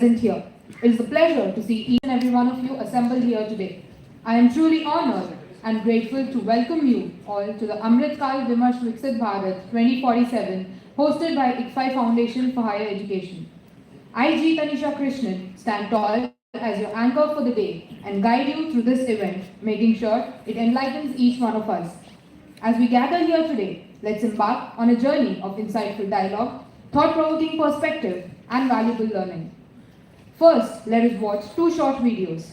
Here. It is a pleasure to see each and every one of you assembled here today. I am truly honored and grateful to welcome you all to the Amrit Kal Vimarsh Viksit Bharat 2047 hosted by IFHE Foundation for Higher Education. I, G. Tanisha Krishnan, stand tall as your anchor for the day and guide you through this event, making sure it enlightens each one of us. As we gather here today, let's embark on a journey of insightful dialogue, thought-provoking perspective, and valuable learning. First, let us watch two short videos.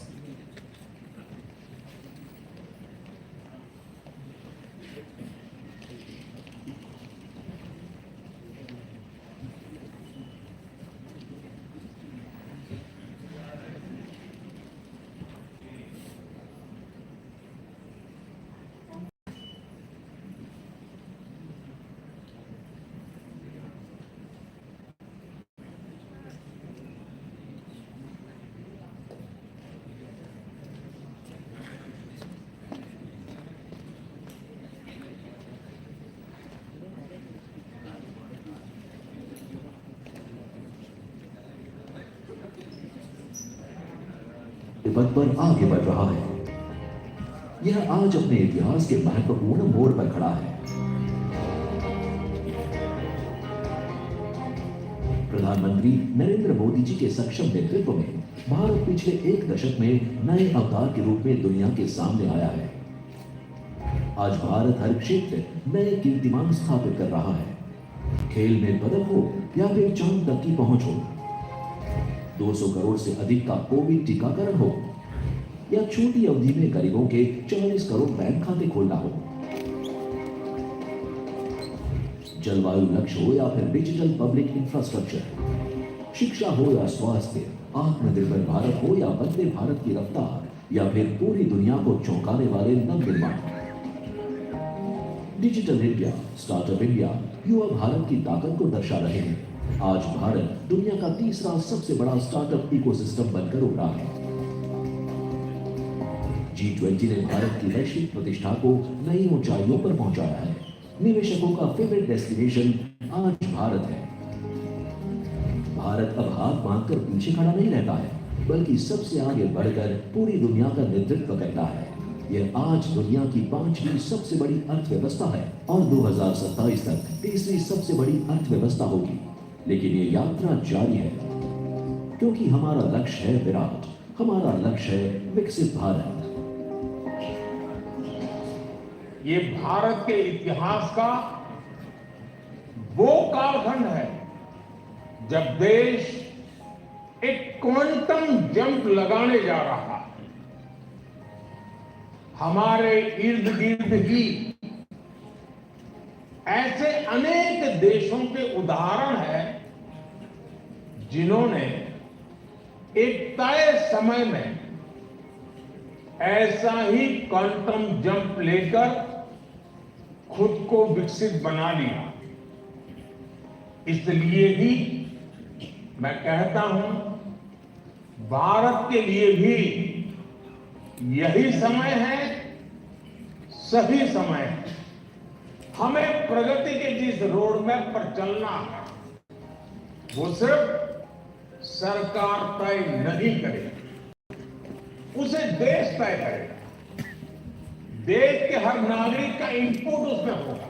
पद पर आगे बढ़ रहा है। यह आज अपने इतिहास के महत्वपूर्ण मोड़ पर खड़ा है। प्रधानमंत्री नरेंद्र मोदी जी के सक्षम नेतृत्व में भारत पिछले एक दशक में नए अवतार के रूप में दुनिया के सामने आया है। आज भारत हर क्षेत्र नए कीर्तिमान स्थापित कर रहा है। खेल में पदक हो या फिर चांद तक की पहुंच हो, 200 करोड़ से अधिक का कोविड टीकाकरण हो या छोटी अवधि में गरीबों के 40 करोड़ बैंक खाते खोलना हो, जलवायु लक्ष्य हो या फिर डिजिटल पब्लिक इंफ्रास्ट्रक्चर, शिक्षा हो या स्वास्थ्य, आत्मनिर्भर भारत हो या वंदे भारत की रफ्तार या फिर पूरी दुनिया को चौंकाने वाले Navnirman, digital India, startup India युवा भारत की ताकत को दर्शा रहे हैं। आज भारत दुनिया का तीसरा सबसे बड़ा स्टार्टअप इकोसिस्टम बनकर उभरा है। G20 ने भारत की वैश्विक प्रतिष्ठा को नई ऊंचाइयों पर पहुंचाया है। निवेशकों का फेवरेट डेस्टिनेशन आज भारत है। भारत अब हाथ बांधकर पीछे खड़ा नहीं रहता है, बल्कि सबसे आगे बढ़कर पूरी दुनिया का नेतृत्व करता है। यह आज दुनिया की 5वीं सबसे बड़ी अर्थव्यवस्था है और 2027 तक तीसरी सबसे बड़ी अर्थव्यवस्था होगी। लेकिन ये यात्रा जारी है, क्योंकि हमारा लक्ष्य है विराट, हमारा लक्ष्य है विकसित भारत। ये भारत के इतिहास का वो कालखंड है जब देश एक क्वांटम जंप लगाने जा रहा है। हमारे इर्द गिर्द ही ऐसे अनेक देशों के उदाहरण हैं जिन्होंने एक तय समय में ऐसा ही क्वांटम जंप लेकर खुद को विकसित बना लिया। इसलिए ही मैं कहता हूं, भारत के लिए भी यही समय है, सही समय है। हमें प्रगति के जिस रोड मैप पर चलना है, वो सिर्फ सरकार तय नहीं करेगी, उसे देश तय करेगा। देश के हर नागरिक का इनपुट उसमें होगा,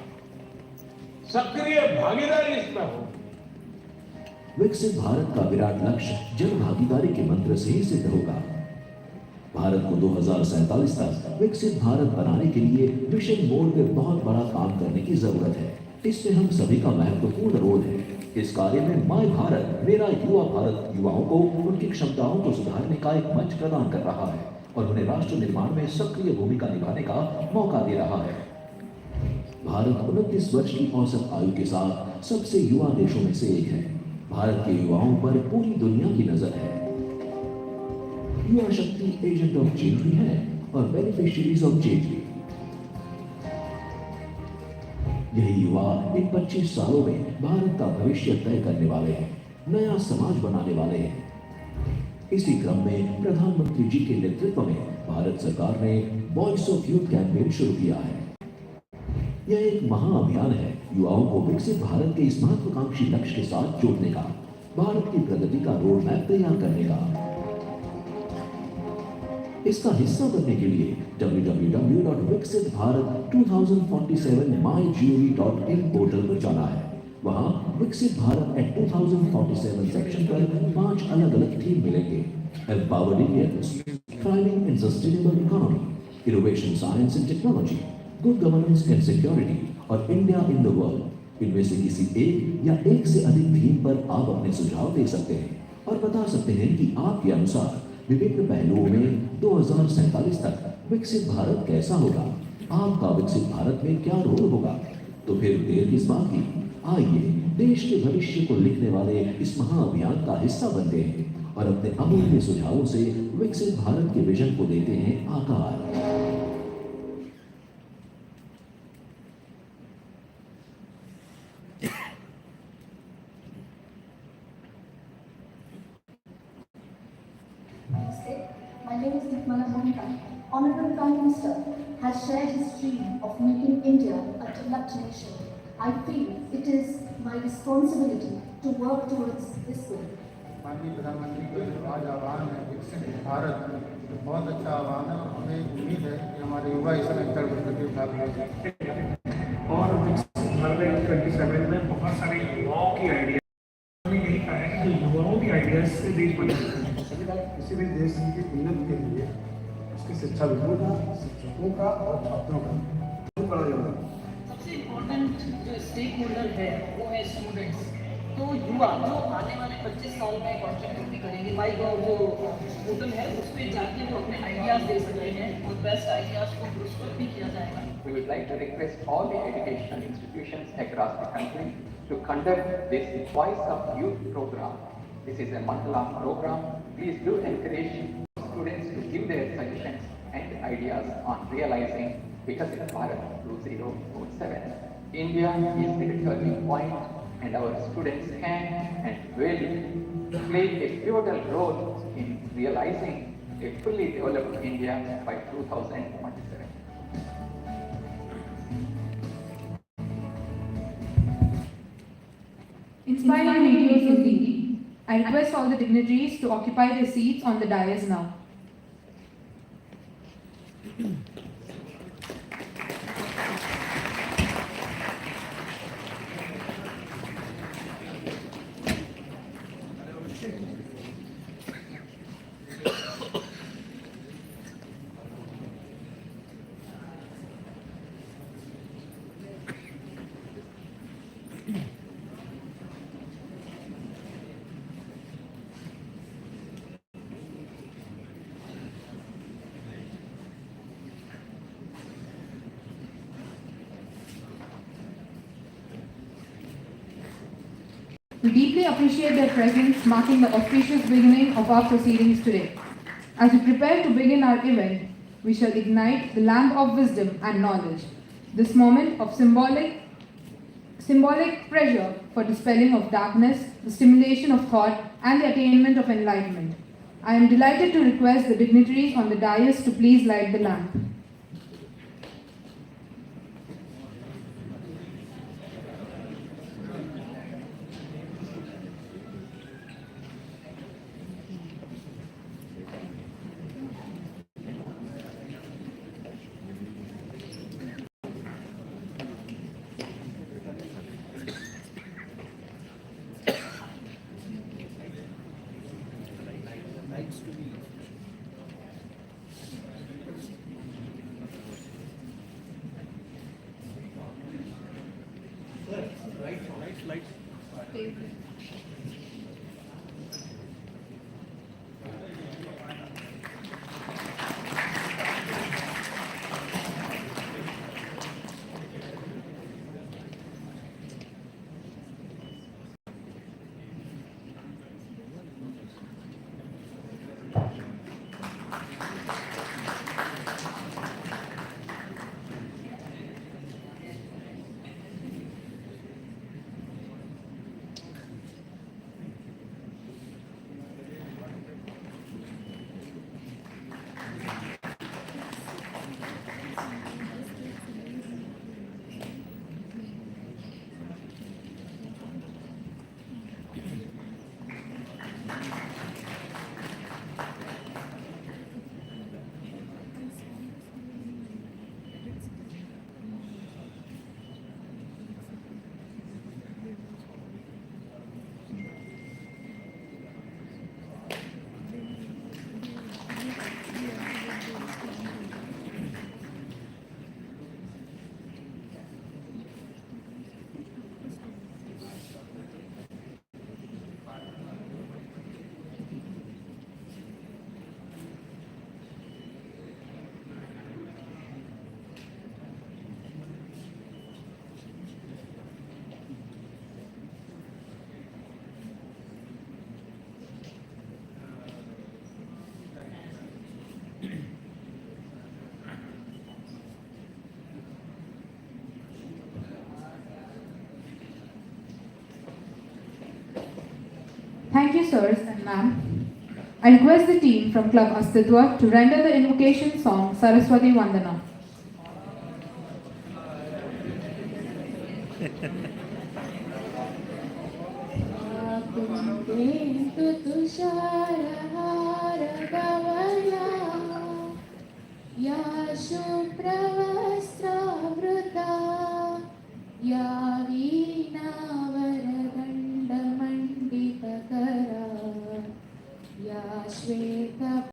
सक्रिय भागीदारी इसमें होगी। विकसित भारत का विराट लक्ष्य जन भागीदारी के मंत्र से ही सिद्ध होगा। भारत को 2047 तक विकसित भारत बनाने के लिए मिशन मोड में बहुत बड़ा काम करने की जरूरत है। इसमें हम सभी का महत्वपूर्ण रोल है। इस कार्य में माय भारत, मेरा युवा भारत युवाओं को उनकी क्षमताओं को सुधारने का एक मंच प्रदान कर रहा है और उन्हें राष्ट्र निर्माण में सक्रिय भूमिका निभाने का मौका दे रहा है। भारत 29 वर्ष की औसत आयु के साथ सबसे युवा देशों में से एक है। भारत के युवाओं पर पूरी दुनिया की नजर है। युवा शक्ति एजेंट ऑफ चेंज भी है और बेनिफिशियरीज ऑफ चेंज भी। यही युवा इन 25 सालों में भारत का भविष्य तय करने वाले हैं, नया समाज बनाने वाले हैं। इसी क्रम में प्रधानमंत्री जी के नेतृत्व में भारत सरकार ने वॉइस ऑफ यूथ कैंपेन शुरू किया है। यह एक महाअभियान है युवाओं को विकसित भारत के इस महत्वाकांक्षी लक्ष्य के साथ जोड़ने का। भारत की प्रगति का रोड मैप तैयार करने का। इसका हिस्सा बनने के लिए www.viksit-bharat2047mygov.in पोर्टल पर जाना है। वहां विकसित भारत एट 2047 सेक्शन पर 5 अलग-अलग थीम मिलेंगे। Empowered Indians, thriving in sustainable economy, innovation science and technology, good governance and security और इंडिया इन द वर्ल्ड। इनमें से किसी एक या एक से अधिक थीम पर आप अपने सुझाव दे सकते हैं और बता सकते हैं कि आपके अनुसार विभिन्न पहलुओं में 2047 तक विकसित भारत कैसा होगा। आपका विकसित भारत में क्या रोल होगा। तो फिर देर किस बात की, आइए देश के भविष्य को लिखने वाले इस महाअभियान का हिस्सा बनते हैं और अपने अमूल्य सुझावों से विकसित भारत के विजन को देते हैं आकार। My name is Nirmala Monica. Honorable Prime Minister has shared his dream of making India a developed nation. I feel it is my responsibility to work towards this goal. माननीय प्रधानमंत्री का जो आज आह्वान है विकसित भारत, बहुत अच्छा आह्वान है। हमें उम्मीद है कि हमारे युवा इसमें बढ़ करके भाग लेंगे और विकसित भारत 27 में बहुत सारे युवाओं की आइडिया हमने यही कहा है कि युवाओं की आइडियाज से देश बनेगा। किसी भी देश की उन्नति के लिए उसकी शिक्षाविदों का, शिक्षकों का और छात्रों का बड़ा योगदान। सबसे इम्पोर्टेंट जो स्टेक होल्डर है वो है स्टूडेंट्स। तो युवा जो आने वाले 25 साल में कॉन्ट्रीब्यूट करेंगे, माई गॉव जो पोर्टल है उस पर जाके वो अपने आइडियाज दे सकते हैं और बेस्ट आइडियाज को पुरस्कृत भी किया जाएगा। We would like to request all the educational institutions across the country to conduct this Voice of Youth program. This is a month-long program. Please do encourage students to give their suggestions and ideas on realizing Viksit Bharat 2047. India is the turning point, and our students can and will play a pivotal role in realizing a fully developed India by 2047. Inspiring videos indeed. I request all the dignitaries to occupy their seats on the dais now. We deeply appreciate their presence, marking the auspicious beginning of our proceedings today. As we prepare to begin our event, we shall ignite the lamp of wisdom and knowledge. This moment of symbolic pressure for dispelling of darkness, the stimulation of thought, and the attainment of enlightenment. I am delighted to request the dignitaries on the dais to please light the lamp. sirs and ma'am, I request the team from Club Astitwa to render the invocation song Saraswati Vandana. या शुभ्रवस्त्रावृता या वीणावरदण्डमण्डितकरा या श्वेतपद्मासना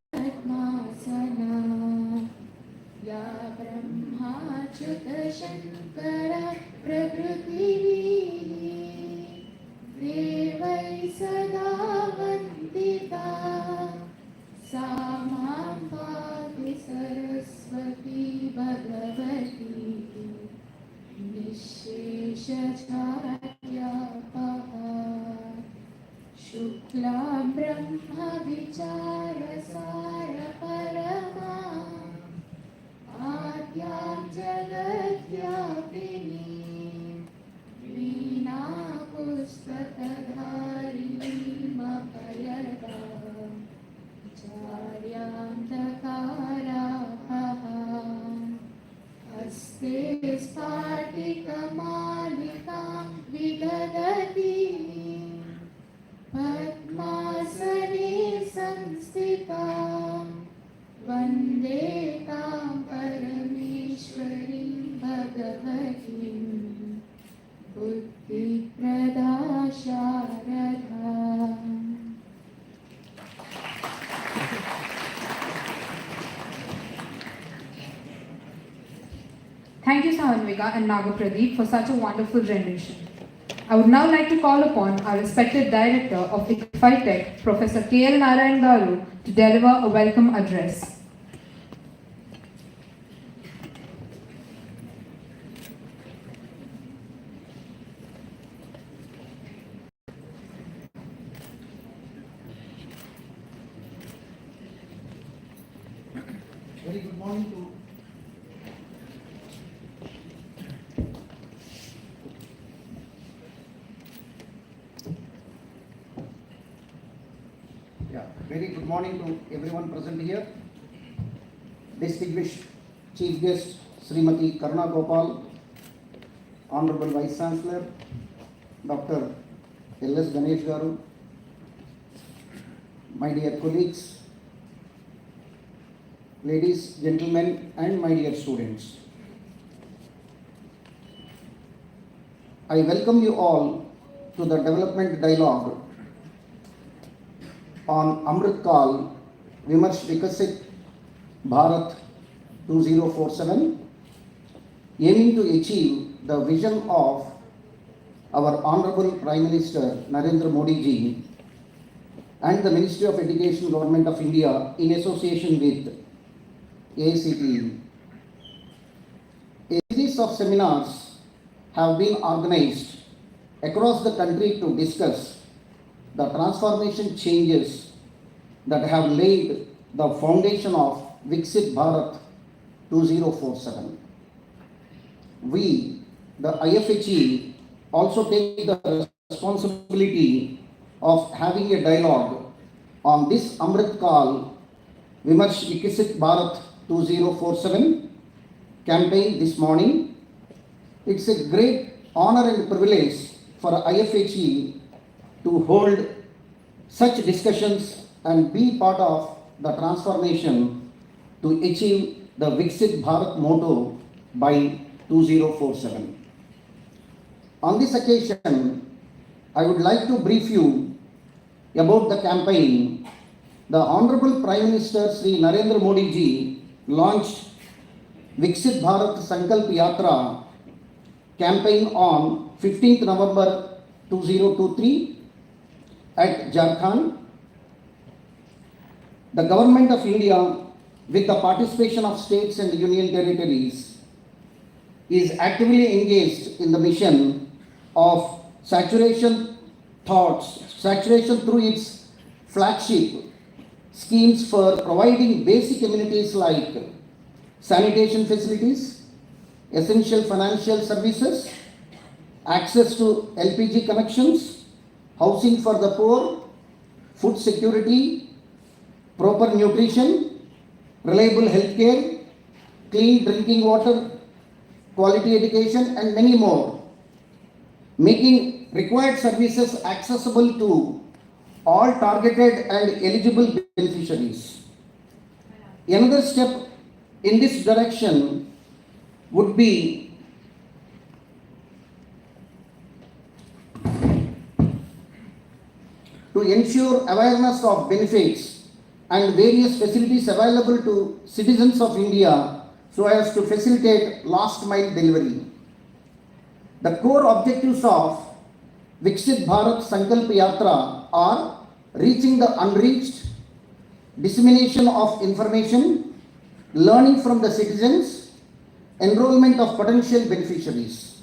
या ब्रह्माच्युतशङ्कर प्रभृतिः देवै सदा वन्दिता सा मां पातु सरस्वती भगवती निःशेषजाड्यापः शुक्लां ब्रह्मविचारसारपरमा आद्यां जगद्व्यापिनीं वीणापुस्तकधारिणीमभयदाम् हस्ते स्फाटिकमालिकां विदधति पद्मासने संस्थितां वन्दे तां परमेश्वरीं भगवतीं बुद्धिप्रदा शारदाम्. Thank you, Sahanvika and Nagapradeep, for such a wonderful rendition. I would now like to call upon our respected Director of IFHE Tech, Professor K.L. Narayan Garu, to deliver a welcome address. Very good morning to very good morning to everyone present here. Distinguished Chief Guest Srimati Karna Gopal, Honorable Vice Chancellor Dr. L.S. Ganesh Garu, my dear colleagues, ladies, gentlemen, and my dear students. I welcome you all to the development dialogue on Amrit Kal Vimarsh Vikasit Bharat 2047, aiming to achieve the vision of our Honorable Prime Minister Narendra Modi ji and the Ministry of Education, Government of India in association with AICTE. A series of seminars have been organized across the country to discuss the transformation changes that have laid the foundation of Viksit Bharat 2047. We, the IFHE, also take the responsibility of having a dialogue on this Amrit Kal Vimarsh Vikasit Bharat 2047 campaign this morning. It's a great honor and privilege for IFHE to hold such discussions and be part of the transformation to achieve the Viksit Bharat motto by 2047. On this occasion, I would like to brief you about the campaign. The Honorable Prime Minister Sri Narendra Modi ji launched Viksit Bharat Sankalp Yatra campaign on 15th November 2023 at Jharkhand. The Government of India, with the participation of states and union territories, is actively engaged in the mission of saturation through its flagship schemes for providing basic amenities like sanitation facilities, essential financial services, access to LPG connections, housing for the poor, food security, proper nutrition, reliable healthcare, clean drinking water, quality education, and many more, making required services accessible to all targeted and eligible beneficiaries. Another step in this direction would be to ensure awareness of benefits and various facilities available to citizens of India so as to facilitate last mile delivery. The core objectives of Viksit Bharat Sankalp Yatra are reaching the unreached, dissemination of information, learning from the citizens, enrollment of potential beneficiaries.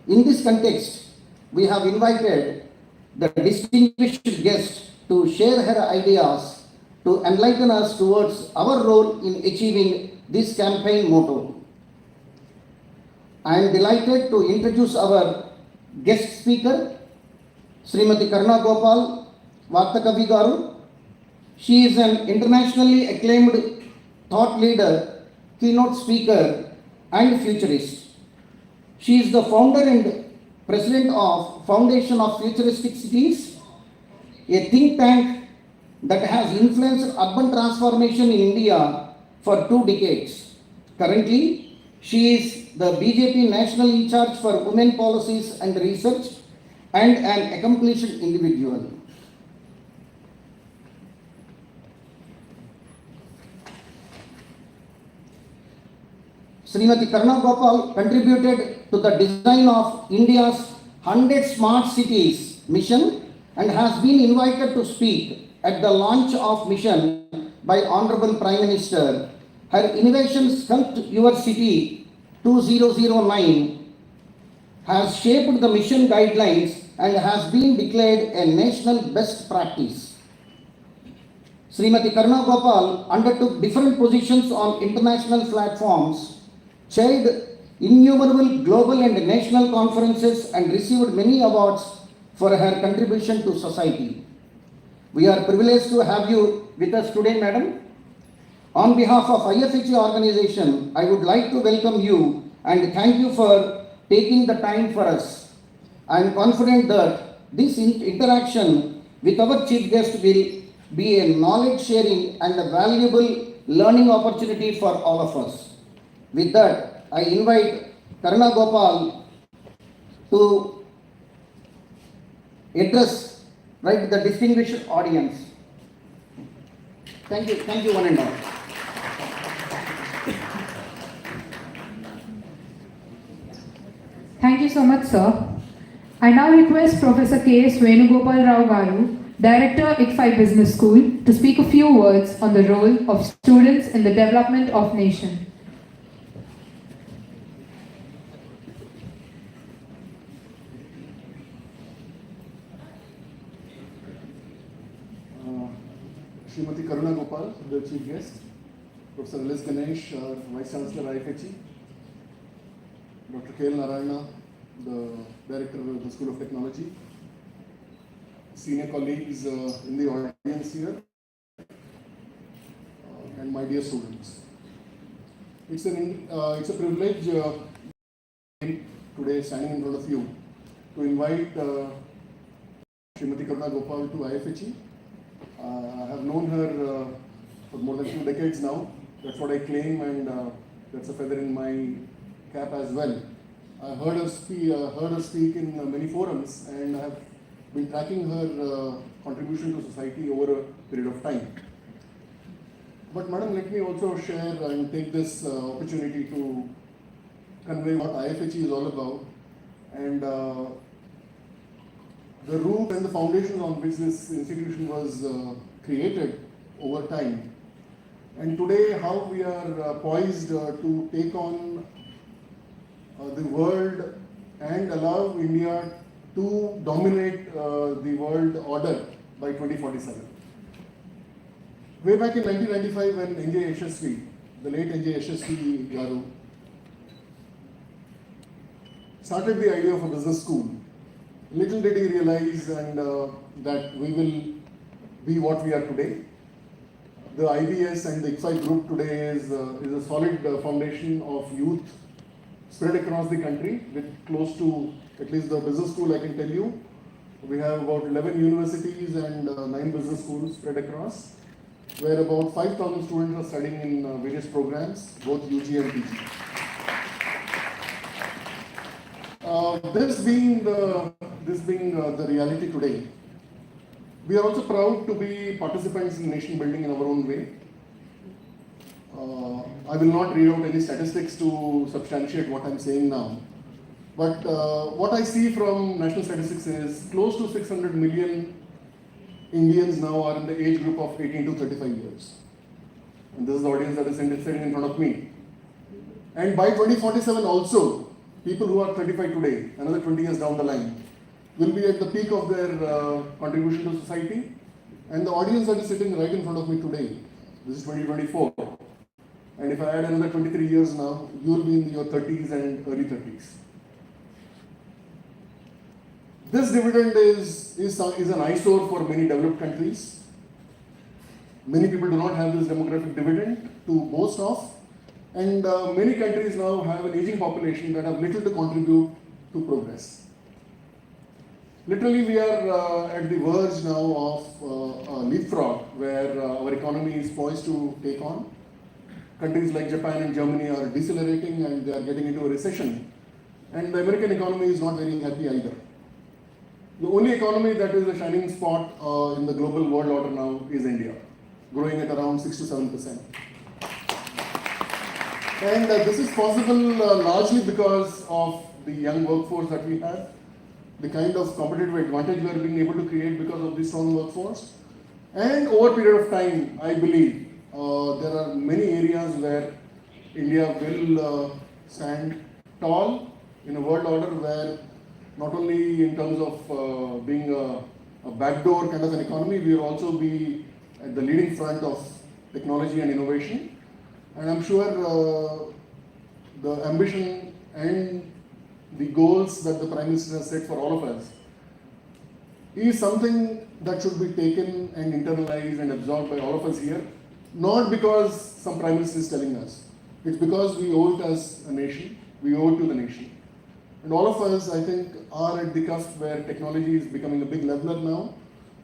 In this context, we have invited the distinguished guest to share her ideas to enlighten us towards our role in achieving this campaign motto. I am delighted to introduce our guest speaker, Srimati Karna Gopal Vartakavi Garu. She is an internationally acclaimed thought leader, keynote speaker, and futurist. She is the founder and president of Foundation of Futuristic Cities, a think tank that has influenced urban transformation in India for 2 decades. Currently, she is the BJP National In Charge for Women Policies and Research and an accomplished individual. Srimati Karna Gopal contributed to the design of India's 100 Smart Cities mission and has been invited to speak at the launch of mission by Honorable Prime Minister. Her innovation Sculpt Your City 2009 has shaped the mission guidelines and has been declared a national best practice. Srimati Karna Gopal undertook different positions on international platforms, chaired innumerable global and national conferences, and received many awards for her contribution to society. We are privileged to have you with us today, madam. On behalf of IFHE organization, I would like to welcome you and thank you for taking the time for us. I am confident that this interaction with our chief guest will be a knowledge sharing and a valuable learning opportunity for all of us. With that, I invite Karna Gopal to address the distinguished audience. Thank you one and all. Thank you so much, sir. I now request Professor K. Venugopal Rao Garu, Director, ICFAI Business School, to speak a few words on the role of students in the development of nation. Srimati Karuna Gopal, the chief guest, Professor L.S. Ganesh, Vice Chancellor IFHE, Dr. K.L. Narayana, the Director of the School of Technology, senior colleagues in the audience here, and my dear students. It's a privilege today standing in front of you to invite Srimati Karuna Gopal to IFHE. I have known her for more than 2 decades now. That's what I claim, and that's a feather in my cap as well. I heard her speak in many forums, and I have been tracking her contribution to society over a period of time. But madam, let me also share and take this opportunity to convey what IFHE is all about, and the root and the foundations on which this institution was created over time. And today, how we are poised to take on the world and allow India to dominate the world order by 2047. Way back in 1995, when N.J. Yashasvi, the late N.J. Yashasvi Garu, started the idea of a business school, little did he realize that we will be what we are today. The IBS and the IFHE group today is a solid foundation of youth spread across the country with close to, at least the business school I can tell you, we have about 11 universities and 9 business schools spread across, where about 5,000 students are studying in various programs, both UG and PG. This being the reality today, we are also proud to be participants in nation building in our own way. I will not read out any statistics to substantiate what I am saying now. But what I see from national statistics is close to 600 million Indians now are in the age group of 18 to 35 years. And this is the audience that is sitting in front of me. And by 2047 also, people who are 35 today, another 20 years down the line, will be at the peak of their contribution to society. And the audience that is sitting right in front of me today, this is 2024. And if I add another 23 years now, you will be in your 30s and early 30s. This dividend is an eyesore for many developed countries. Many people do not have this demographic dividend to boast of. And many countries now have an aging population that have little to contribute to progress. Literally, we are at the verge now of a leapfrog where our economy is poised to take on. Countries like Japan and Germany are decelerating and they are getting into a recession. And the American economy is not very happy either. The only economy that is a shining spot in the global world order now is India, growing at around 6 to 7%. And this is possible largely because of the young workforce that we have, the kind of competitive advantage we are being able to create because of this strong workforce. And over a period of time, I believe there are many areas where India will stand tall in a world order where not only in terms of being a backdoor kind of an economy, we will also be at the leading front of technology and innovation. And I'm sure the ambition and the goals that the Prime Minister has set for all of us is something that should be taken and internalized and absorbed by all of us here. Not because some Prime Minister is telling us. It's because we owe it as a nation. We owe it to the nation. And all of us, I think, are at the cusp where technology is becoming a big leveler now.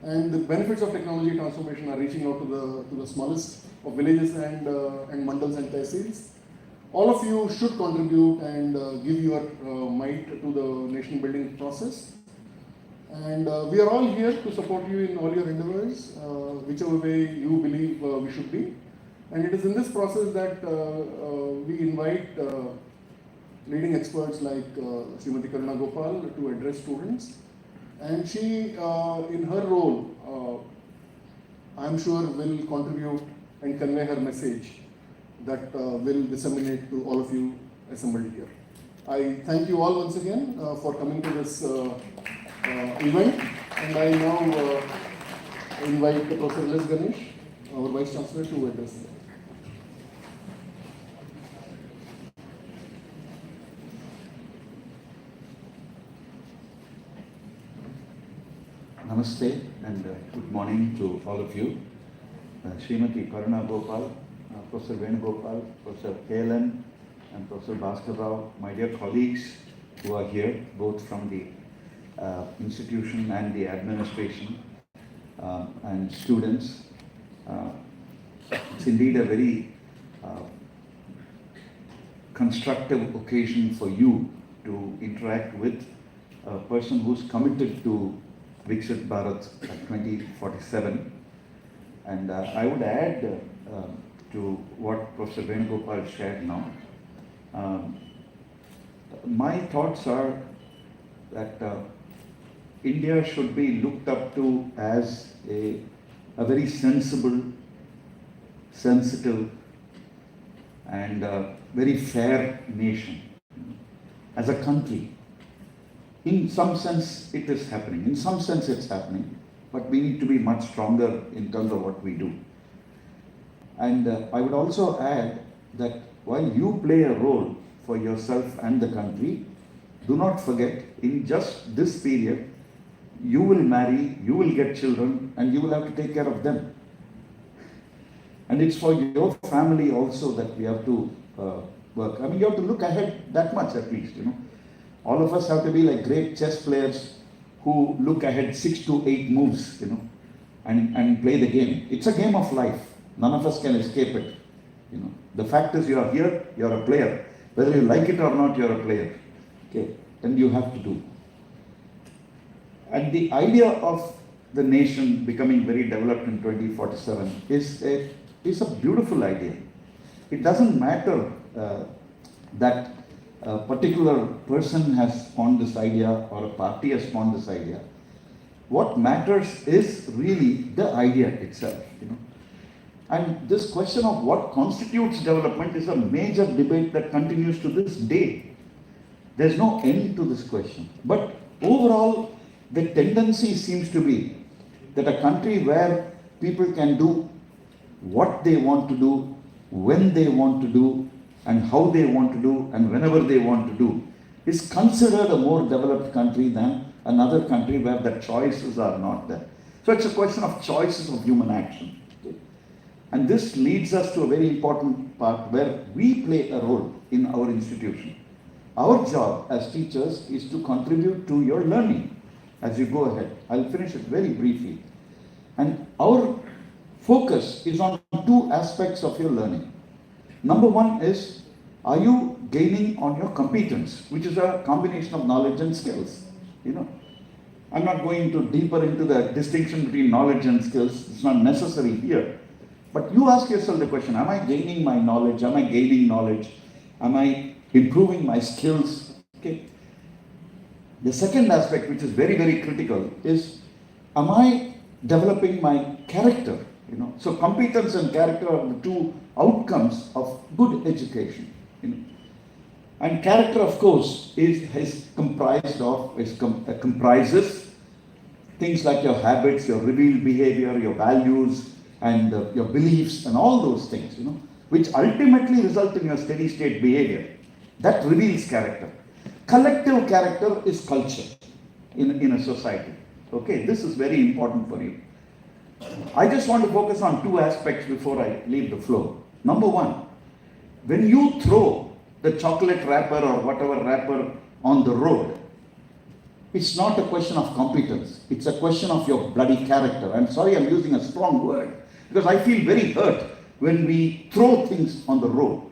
And the benefits of technology transformation are reaching out to the smallest of villages and mandals and tehsils. All of you should contribute and give your might to the nation building process. And we are all here to support you in all your endeavors, whichever way you believe we should be. And it is in this process that we invite leading experts like Srimati Karuna Gopal to address students. And she, in her role, I'm sure will contribute and convey her message that will disseminate to all of you assembled here. I thank you all once again for coming to this event, and I now invite Professor Les Ganesh, our Vice Chancellor, to address them. Namaste and good morning to all of you. Srimati Karuna Gopal, Professor Venugopal, Professor KLN and Professor Bhaskar Rao, my dear colleagues who are here, both from the institution and the administration and students. It's indeed a very constructive occasion for you to interact with a person who's committed to Viksit Bharat at 2047. And I would add to what Professor Venugopal shared now. My thoughts are that India should be looked up to as a very sensible, sensitive, and very fair nation. As a country, in some sense it is happening. In some sense it's happening, but we need to be much stronger in terms of what we do. And I would also add that while you play a role for yourself and the country, do not forget, in just this period, you will marry, you will get children, and you will have to take care of them. And it's for your family also that we have to work. I mean, you have to look ahead that much at least, you know. All of us have to be like great chess players who look ahead 6 to 8 moves, you know, and play the game. It's a game of life. None of us can escape it, you know. The fact is, you are here, you are a player. Whether you like it or not, you are a player. Okay, and you have to do. And the idea of the nation becoming very developed in 2047 is a beautiful idea. It doesn't matter that a particular person has spawned this idea or a party has spawned this idea. What matters is really the idea itself, you know. And this question of what constitutes development is a major debate that continues to this day. There's no end to this question. But overall, the tendency seems to be that a country where people can do what they want to do, when they want to do, and how they want to do, and whenever they want to do, is considered a more developed country than another country where the choices are not there. So it's a question of choices of human action. And this leads us to a very important part where we play a role in our institution. Our job as teachers is to contribute to your learning as you go ahead. I'll finish it very briefly. And our focus is on 2 aspects of your learning. Number 1 is, are you gaining on your competence, which is a combination of knowledge and skills, you know. I'm not going to deeper into the distinction between knowledge and skills. It's not necessary here. But you ask yourself the question, am I gaining my knowledge? Am I gaining knowledge? Am I improving my skills? Okay. The second aspect, which is very, very critical, is, am I developing my character? You know, so competence and character are the 2 outcomes of good education. You know. And character, of course, comprises things like your habits, your revealed behavior, your values, and your beliefs, and all those things, you know, which ultimately result in your steady state behavior. That reveals character. Collective character is culture in a society. Okay, this is very important for you. I just want to focus on 2 aspects before I leave the floor. Number 1, when you throw the chocolate wrapper or whatever wrapper on the road, it's not a question of competence. It's a question of your bloody character. I'm sorry I'm using a strong word, because I feel very hurt when we throw things on the road.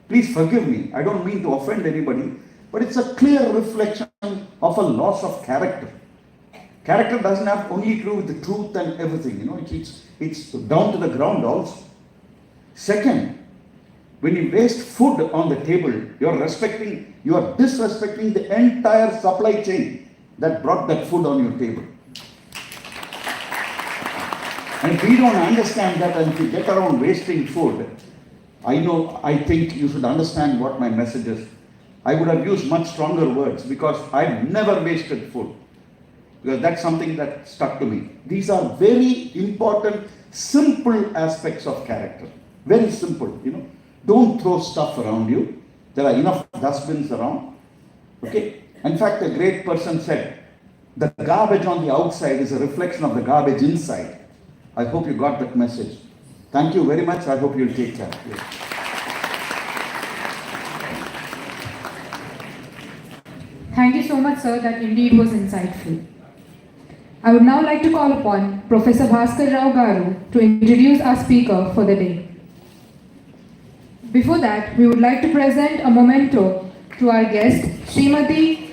Please forgive me. I don't mean to offend anybody, but it's a clear reflection of a loss of character. Character doesn't have only to do with the truth and everything, you know, it's down to the ground also. Second, when you waste food on the table, you are disrespecting the entire supply chain that brought that food on your table. And if we don't understand that, and if we get around wasting food, I think you should understand what my message is. I would have used much stronger words, because I've never wasted food. Because that's something that stuck to me. These are very important, simple aspects of character. Very simple, you know. Don't throw stuff around you. There are enough dustbins around. Okay? In fact, a great person said, the garbage on the outside is a reflection of the garbage inside. I hope you got that message. Thank you very much. I hope you'll take care. Yes. Thank you so much, sir. That indeed was insightful. I would now like to call upon Professor Bhaskar Rao Garu to introduce our speaker for the day. Before that, we would like to present a memento to our guest, Srimati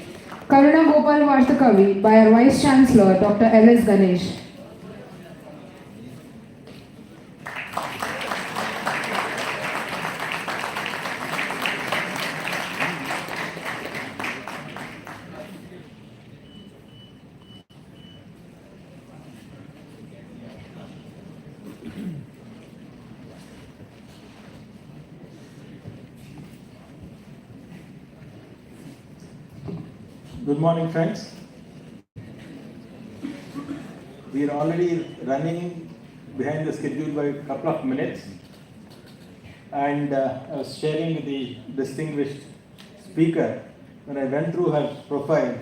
Karuna Gopal Vartakavi, by our Vice Chancellor, Dr. L.S. Ganesh. Good morning, friends. We are already running behind the schedule by a couple of minutes, and I was sharing with the distinguished speaker. When I went through her profile,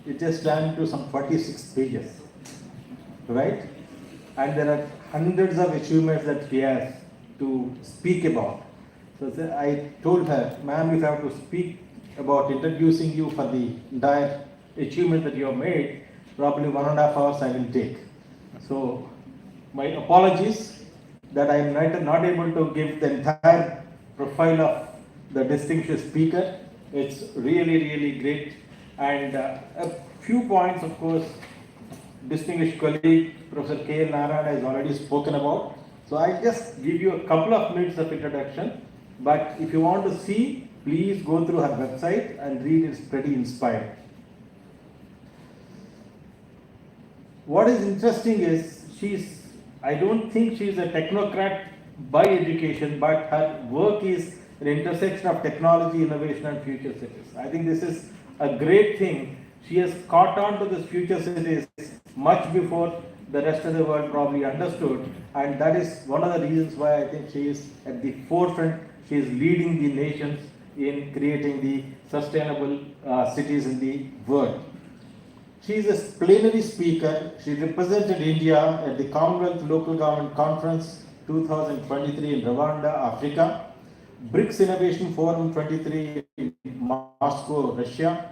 it just ran to some 46 pages, right? And there are hundreds of achievements that she has to speak about. So I told her, ma'am, if I have to speak about introducing you for the entire achievement that you have made, probably 1.5 hours I will take. So my apologies that I am not able to give the entire profile of the distinguished speaker. It's really, really great. And a few points, of course, distinguished colleague, Professor K. Narayana has already spoken about. So I just give you a couple of minutes of introduction. But if you want to see, please go through her website and read. It's pretty inspiring. What is interesting is I don't think she's a technocrat by education, but her work is an intersection of technology, innovation and future cities. I think this is a great thing. She has caught on to this future cities much before the rest of the world probably understood, and that is one of the reasons why I think she is at the forefront. She is leading the nations in creating the sustainable cities in the world. She is a plenary speaker. She represented India at the Commonwealth Local Government Conference 2023 in Rwanda, Africa, BRICS Innovation Forum 23 in Moscow, Russia,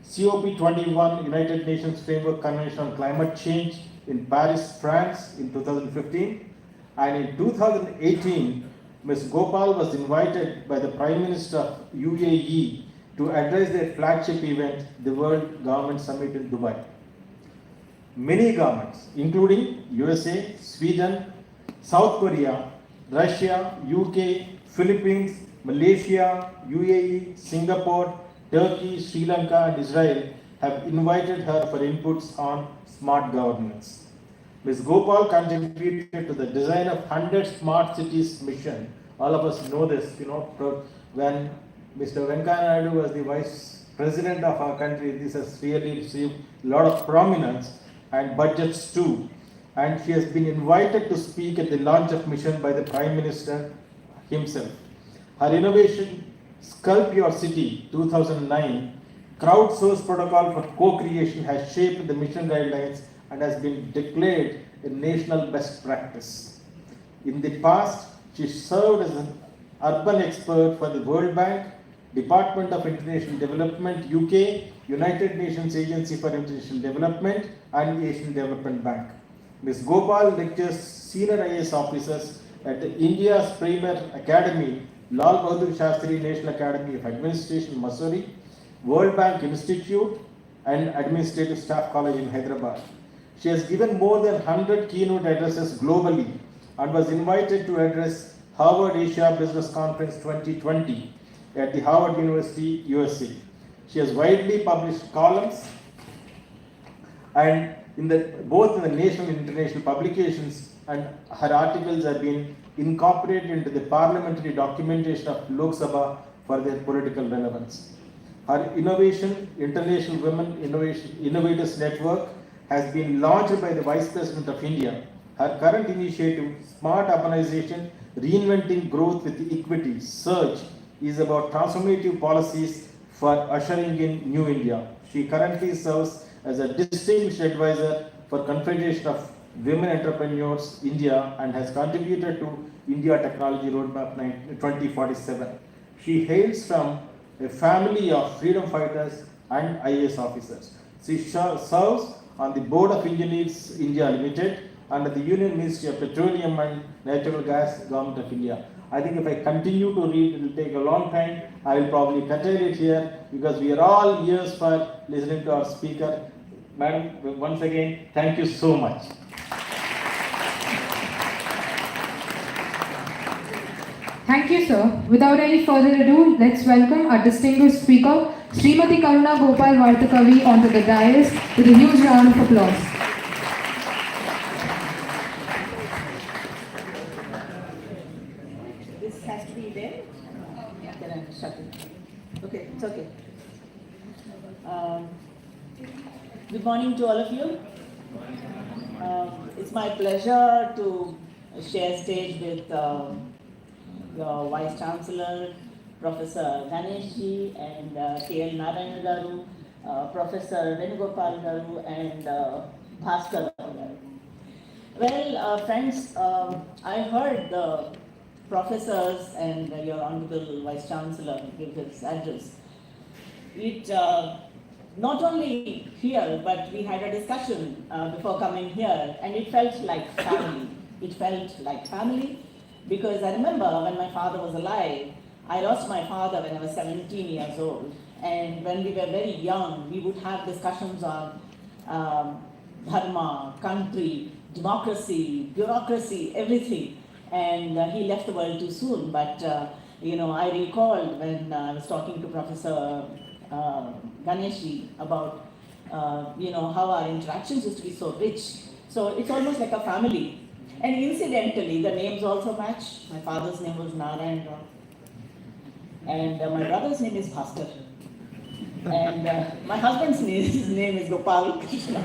COP21 United Nations Framework Convention on Climate Change in Paris, France in 2015, and in 2018, Ms. Gopal was invited by the Prime Minister of UAE to address their flagship event, the World Government Summit in Dubai. Many governments, including USA, Sweden, South Korea, Russia, UK, Philippines, Malaysia, UAE, Singapore, Turkey, Sri Lanka, and Israel have invited her for inputs on smart governance. Ms. Gopal contributed to the design of 100 Smart Cities mission. All of us know this, when Mr. Venkaya Naidu was the Vice President of our country, this has really received a lot of prominence, and budgets too. And she has been invited to speak at the launch of mission by the Prime Minister himself. Her innovation, Sculpt Your City 2009, crowdsourced protocol for co-creation has shaped the mission guidelines and has been declared a national best practice. In the past, she served as an urban expert for the World Bank, Department of International Development, UK, United Nations Agency for International Development, and Asian Development Bank. Ms. Gopal lectures senior IAS officers at the India's premier academy, Lal Bahadur Shastri National Academy of Administration, Missouri, World Bank Institute, and Administrative Staff College in Hyderabad. She has given more than 100 keynote addresses globally and was invited to address Harvard Asia Business Conference 2020 at the Harvard University, USA. She has widely published columns and both in the national and international publications, and her articles have been incorporated into the parliamentary documentation of Lok Sabha for their political relevance. Her Innovation International Women Innovators Network has been launched by the Vice President of India. Her current initiative, Smart Urbanization, Reinventing Growth with Equity, SURGE, is about transformative policies for ushering in New India. She currently serves as a distinguished advisor for Confederation of Women Entrepreneurs India and has contributed to India Technology Roadmap 2047. She hails from a family of freedom fighters and IAS officers. She serves on the Board of Engineers India Limited under the Union Ministry of Petroleum and Natural Gas, Government of India. I think if I continue to read, it will take a long time. I will probably curtail it here because we are all ears for listening to our speaker. Madam, once again, thank you so much. Thank you, sir. Without any further ado, let's welcome our distinguished speaker, Srimati Karuna Gopal Vartakavi, onto the dais with a huge round of applause. This has to be there. Can I shut it? Okay, it's okay. Good morning to all of you. It's my pleasure to share stage with your Vice Chancellor, Professor Ganeshji, and K.L. Narayana Garu, Professor Venugopal Garu and Bhaskar Garu. Well, friends, I heard the professors and your Honorable Vice Chancellor give his address. It not only here, but we had a discussion before coming here, and it felt like family. It felt like family because I remember when my father was alive, I lost my father when I was 17 years old. And when we were very young, we would have discussions on dharma, country, democracy, bureaucracy, everything. And he left the world too soon. But, I recalled when I was talking to Professor Ganeshi about, how our interactions used to be so rich. So it's almost like a family. And incidentally, the names also match. My father's name was Narayan Rao. And my brother's name is Bhaskar. And my husband's name is Gopal Krishna.